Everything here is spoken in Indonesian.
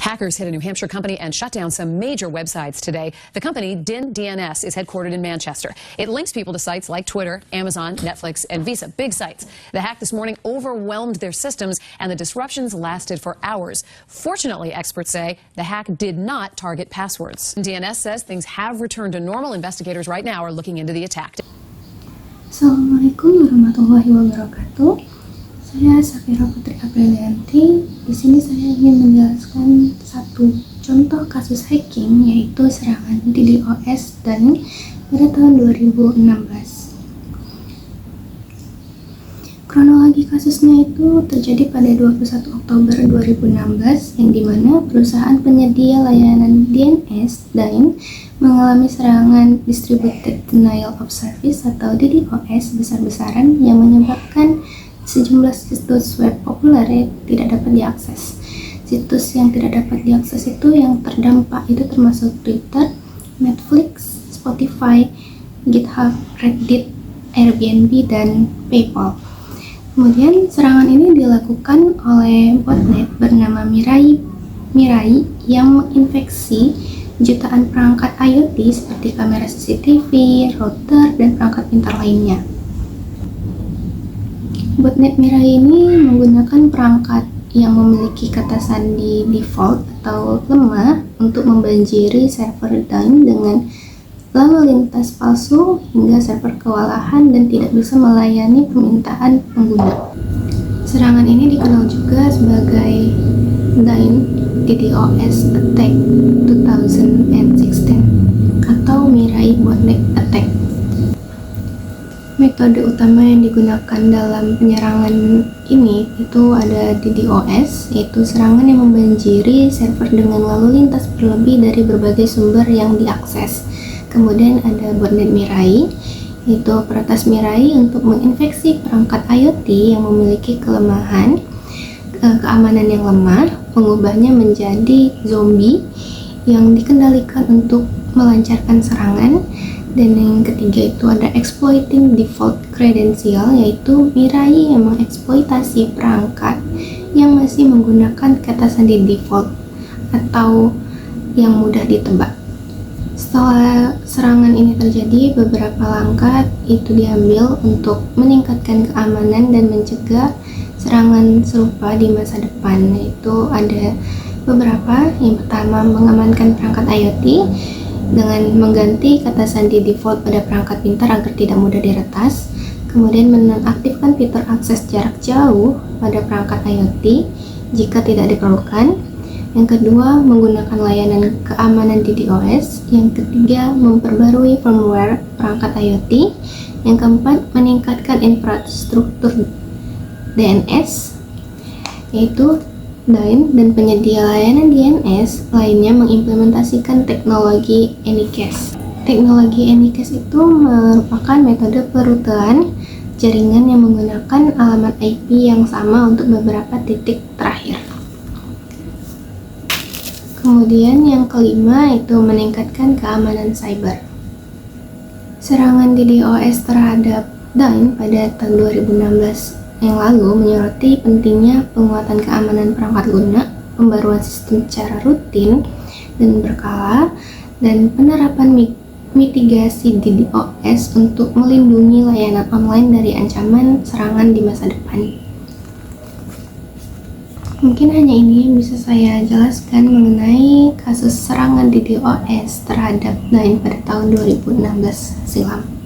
Hackers hit a New Hampshire company and shut down some major websites today. The company, Din DNS, is headquartered in Manchester. It links people to sites like Twitter, Amazon, Netflix, and Visa, big sites. The hack this morning overwhelmed their systems, and the disruptions lasted for hours. Fortunately, experts say the hack did not target passwords. DNS says things have returned to normal. Investigators right now are looking into the attack. Assalamualaikum warahmatullahi wabarakatuh. Saya Safira Putri Aprilianti. Di sini saya ingin menjelaskan satu contoh kasus hacking, yaitu serangan DDoS dan pada tahun 2016. Kronologi kasusnya itu terjadi pada 21 Oktober 2016, yang dimana perusahaan penyedia layanan DNS Dyn mengalami serangan Distributed Denial of Service atau DDoS besar-besaran yang menyebabkan sejumlah situs web populer tidak dapat diakses. Situs yang tidak dapat diakses itu yang terdampak itu termasuk Twitter, Netflix, Spotify, GitHub, Reddit, Airbnb, dan PayPal. Kemudian serangan ini dilakukan oleh botnet bernama Mirai yang menginfeksi jutaan perangkat IoT seperti kamera CCTV, router, dan perangkat pintar lainnya. Botnet Mirai ini menggunakan perangkat yang memiliki kata sandi default atau lemah untuk membanjiri server Dyn dengan lalu lintas palsu hingga server kewalahan dan tidak bisa melayani permintaan pengguna. Serangan ini dikenal juga sebagai Dyn DDoS Attack 2016 atau Mirai Botnet Attack. Metode utama yang digunakan dalam penyerangan ini itu ada DDoS, yaitu serangan yang membanjiri server dengan lalu lintas berlebih dari berbagai sumber yang diakses. Kemudian ada botnet Mirai, yaitu peretas Mirai untuk menginfeksi perangkat IoT yang memiliki kelemahan keamanan yang lemah, mengubahnya menjadi zombie yang dikendalikan untuk melancarkan serangan. Dan yang ketiga itu ada exploiting default credential, yaitu Mirai yang mengeksploitasi perangkat yang masih menggunakan kata sandi default atau yang mudah ditebak. Setelah serangan ini terjadi, beberapa langkah itu diambil untuk meningkatkan keamanan dan mencegah serangan serupa di masa depan. Yaitu ada beberapa. Yang pertama, mengamankan perangkat IoT dengan mengganti kata sandi default pada perangkat pintar agar tidak mudah diretas. Kemudian menonaktifkan fitur akses jarak jauh pada perangkat IoT jika tidak diperlukan. Yang kedua, menggunakan layanan keamanan DDoS. Yang ketiga, memperbarui firmware perangkat IoT. Yang keempat, meningkatkan infrastruktur DNS, yaitu Dyn dan penyedia layanan DNS lainnya mengimplementasikan teknologi Anycast. Teknologi Anycast itu merupakan metode perutean jaringan yang menggunakan alamat IP yang sama untuk beberapa titik terakhir. Kemudian yang kelima itu meningkatkan keamanan cyber. Serangan DDoS terhadap Dyn pada tahun 2016 yang lalu menyoroti pentingnya penguatan keamanan perangkat lunak, pembaruan sistem secara rutin dan berkala, dan penerapan mitigasi DDoS untuk melindungi layanan online dari ancaman serangan di masa depan. Mungkin hanya ini yang bisa saya jelaskan mengenai kasus serangan DDoS terhadap Dyn pada tahun 2016 silam.